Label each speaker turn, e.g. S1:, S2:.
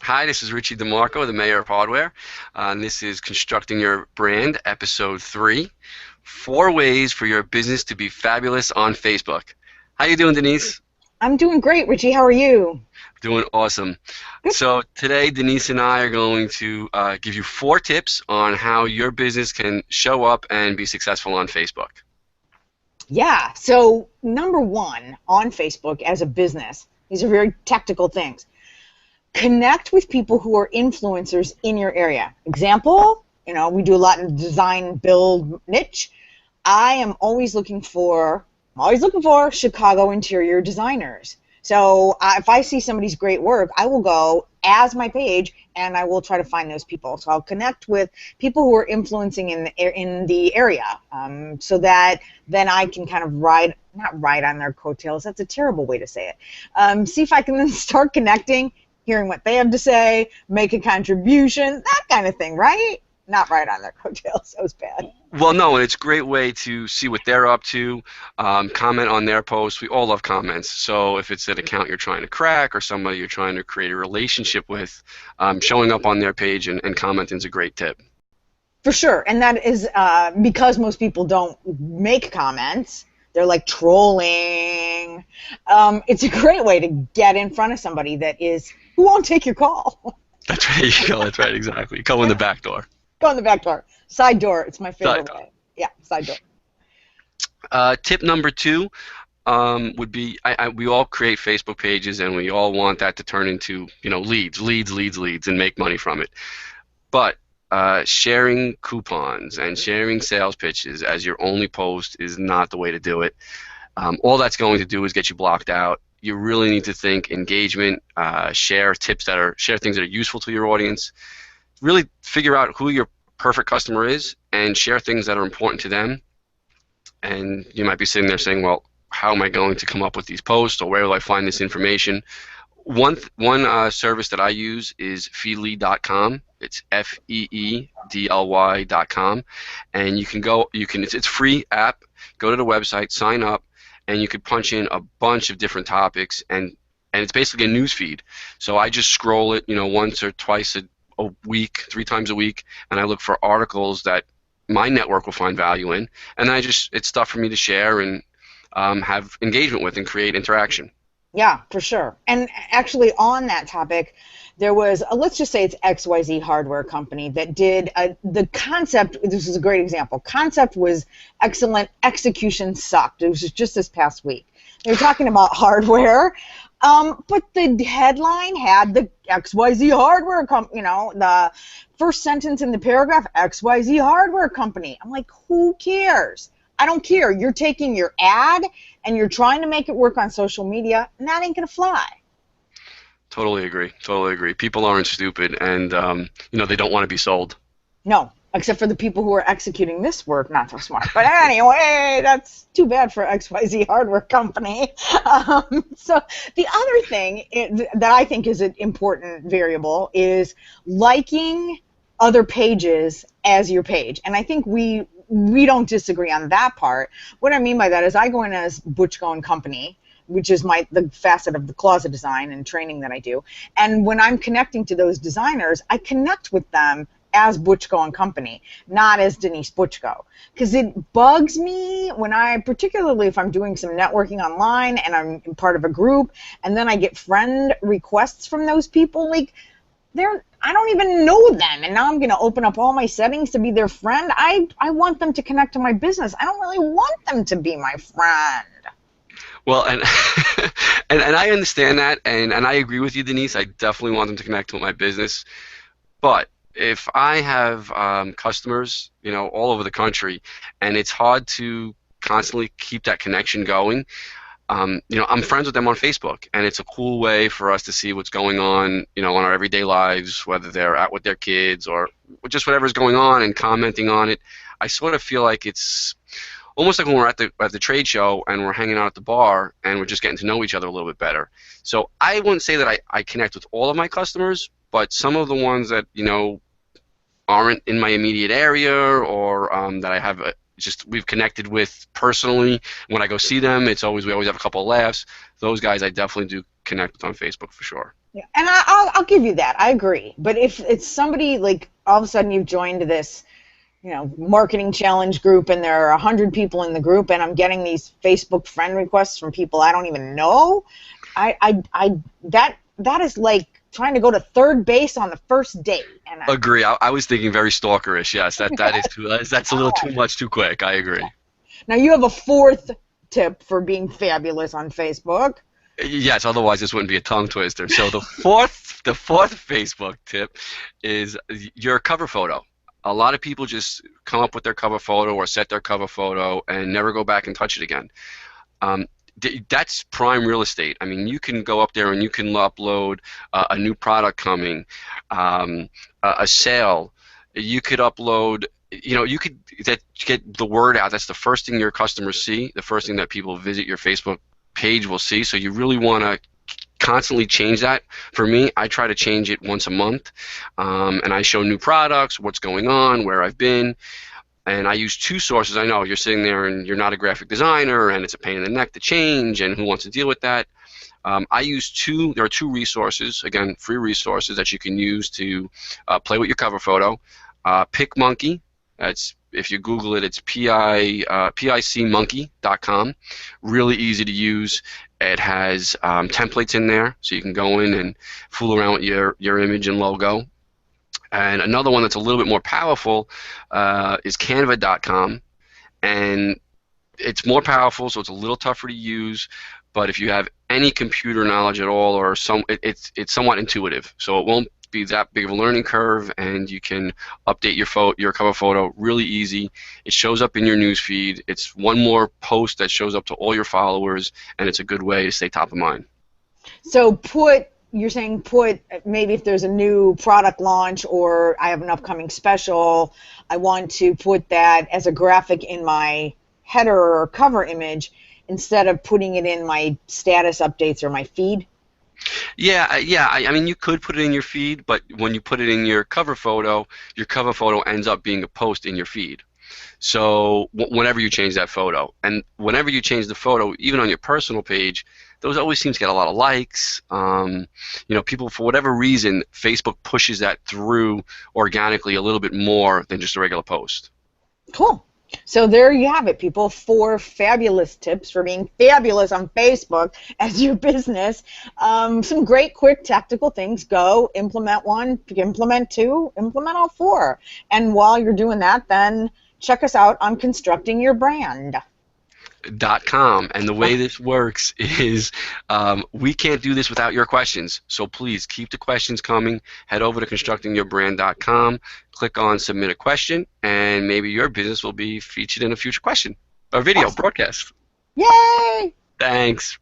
S1: Hi, this is Richie DeMarco, the Mayor of Hardware. And this is Constructing Your Brand, Episode 3. 4 ways for your business to be fabulous on Facebook. How you doing, Denise?
S2: I'm doing great, Richie. How are you?
S1: Doing awesome. So today, Denise and I are going to give you 4 tips on how your business can show up and be successful on Facebook.
S2: Yeah. So, number one on Facebook as a business, these are very tactical things. Connect with people who are influencers in your area. Example, we do a lot in design build niche. I am always looking for Chicago interior designers. So if I see somebody's great work, I will go as my page and I will try to find those people. So I'll connect with people who are influencing in the area, so that then I can kind of not ride on their coattails. That's a terrible way to say it. See if I can then start connecting, hearing what they have to say, make a contribution, that kind of thing, right? Not ride on their coattails. That was bad.
S1: Well, no, and it's a great way to see what they're up to, comment on their posts. We all love comments. So if it's an account you're trying to crack or somebody you're trying to create a relationship with, showing up on their page and commenting is a great tip.
S2: For sure, and that is because most people don't make comments. They're like trolling. It's a great way to get in front of somebody who won't take your call.
S1: That's right. You go. That's right. Exactly. Go in the back door.
S2: Go in the back door. Side door. It's my
S1: Side
S2: favorite
S1: door.
S2: way. Yeah, side door.
S1: Tip number 2 would be we all create Facebook pages and we all want that to turn into leads, and make money from it. But sharing coupons and sharing sales pitches as your only post is not the way to do it. All that's going to do is get you blocked out. You really need to think engagement, share things that are useful to your audience. Really figure out who your perfect customer is and share things that are important to them. And you might be sitting there saying, well, how am I going to come up with these posts, or where will I find this information? One service that I use is feedly.com. It's feedly.com, and it's a free app. Go to the website, sign up, and you could punch in a bunch of different topics, and it's basically a news feed. So I just scroll it, once or twice a week, 3 times a week, and I look for articles that my network will find value in, and it's stuff for me to share and have engagement with and create interaction.
S2: Yeah, for sure. And actually, on that topic, there was let's just say it's XYZ hardware company that did the concept. This is a great example. Concept was excellent. Execution sucked. It was just this past week. They were talking about hardware. But the headline had the XYZ hardware company, the first sentence in the paragraph, XYZ hardware company. I'm like, who cares? I don't care. You're taking your ad and you're trying to make it work on social media, and that ain't going to fly.
S1: Totally agree. Totally agree. People aren't stupid, and they don't want to be sold.
S2: No, except for the people who are executing this work, not so smart. But anyway, that's too bad for XYZ hardware company. So the other thing that I think is an important variable is liking other pages as your page. And I think we don't disagree on that part. What I mean by that is I go in as Butch Go and Company, which is the facet of the closet design and training that I do. And when I'm connecting to those designers, I connect with them as Butch Go and Company, not as Denise Butchko. Because it bugs me particularly if I'm doing some networking online and I'm part of a group, and then I get friend requests from those people, like, I don't even know them, and now I'm going to open up all my settings to be their friend. I want them to connect to my business. I don't really want them to be my friend.
S1: Well, and and I understand that, and I agree with you, Denise. I definitely want them to connect with my business. But if I have customers, all over the country, and it's hard to constantly keep that connection going, I'm friends with them on Facebook, and it's a cool way for us to see what's going on, on our everyday lives, whether they're out with their kids or just whatever's going on, and commenting on it. I sort of feel like it's almost like when we're at the trade show and we're hanging out at the bar and we're just getting to know each other a little bit better. So I wouldn't say that I connect with all of my customers, but some of the ones that aren't in my immediate area, or that I have we've connected with personally. When I go see them, we always have a couple of laughs. Those guys I definitely do connect with on Facebook for sure.
S2: And I'll give you that. I agree. But if it's somebody like all of a sudden you've joined this, marketing challenge group, and there are 100 people in the group, and I'm getting these Facebook friend requests from people I don't even know, that is like trying to go to third base on the first date. And
S1: Agree. I was thinking very stalkerish. Yes, that's a little too much too quick. I agree.
S2: now you have a fourth tip for being fabulous on Facebook.
S1: Yes, otherwise this wouldn't be a tongue twister. So the fourth Facebook tip is your cover photo. A lot of people just come up with their cover photo or set their cover photo and never go back and touch it again. Um, that's prime real estate. I mean, you can go up there and you can upload a new product coming, a sale. You could upload. You could get the word out. That's the first thing your customers see. The first thing that people visit your Facebook page will see. So you really want to constantly change that. For me, I try to change it once a month, and I show new products, what's going on, where I've been, and I use two sources. I know you're sitting there and you're not a graphic designer, and it's a pain in the neck to change, and who wants to deal with that? I use two. There are two resources, again, free resources that you can use to play with your cover photo. PicMonkey. That's if you Google it, it's picmonkey.com. Really easy to use. It has templates in there, so you can go in and fool around with your image and logo. And another one that's a little bit more powerful is Canva.com, and it's more powerful, so it's a little tougher to use. But if you have any computer knowledge at all, or it's somewhat intuitive, so it won't be that big of a learning curve, and you can update your cover photo really easy. It shows up in your news feed. It's one more post that shows up to all your followers, and it's a good way to stay top of mind.
S2: So you're saying put maybe if there's a new product launch or I have an upcoming special, I want to put that as a graphic in my header or cover image instead of putting it in my status updates or my feed?
S1: Yeah. I mean, you could put it in your feed, but when you put it in your cover photo ends up being a post in your feed. So whenever you change that photo, and whenever you change the photo, even on your personal page, those always seem to get a lot of likes. People, for whatever reason, Facebook pushes that through organically a little bit more than just a regular post.
S2: Cool. So there you have it, people. 4 fabulous tips for being fabulous on Facebook as your business. Some great, quick, tactical things. Go implement 1, implement 2, implement all 4. And while you're doing that, then check us out on Constructing Your Brand.
S1: .com, and the way this works is we can't do this without your questions, so please keep the questions coming. Head over to constructingyourbrand.com, click on submit a question, and maybe your business will be featured in a future question or video broadcast.
S2: Yay!
S1: Thanks.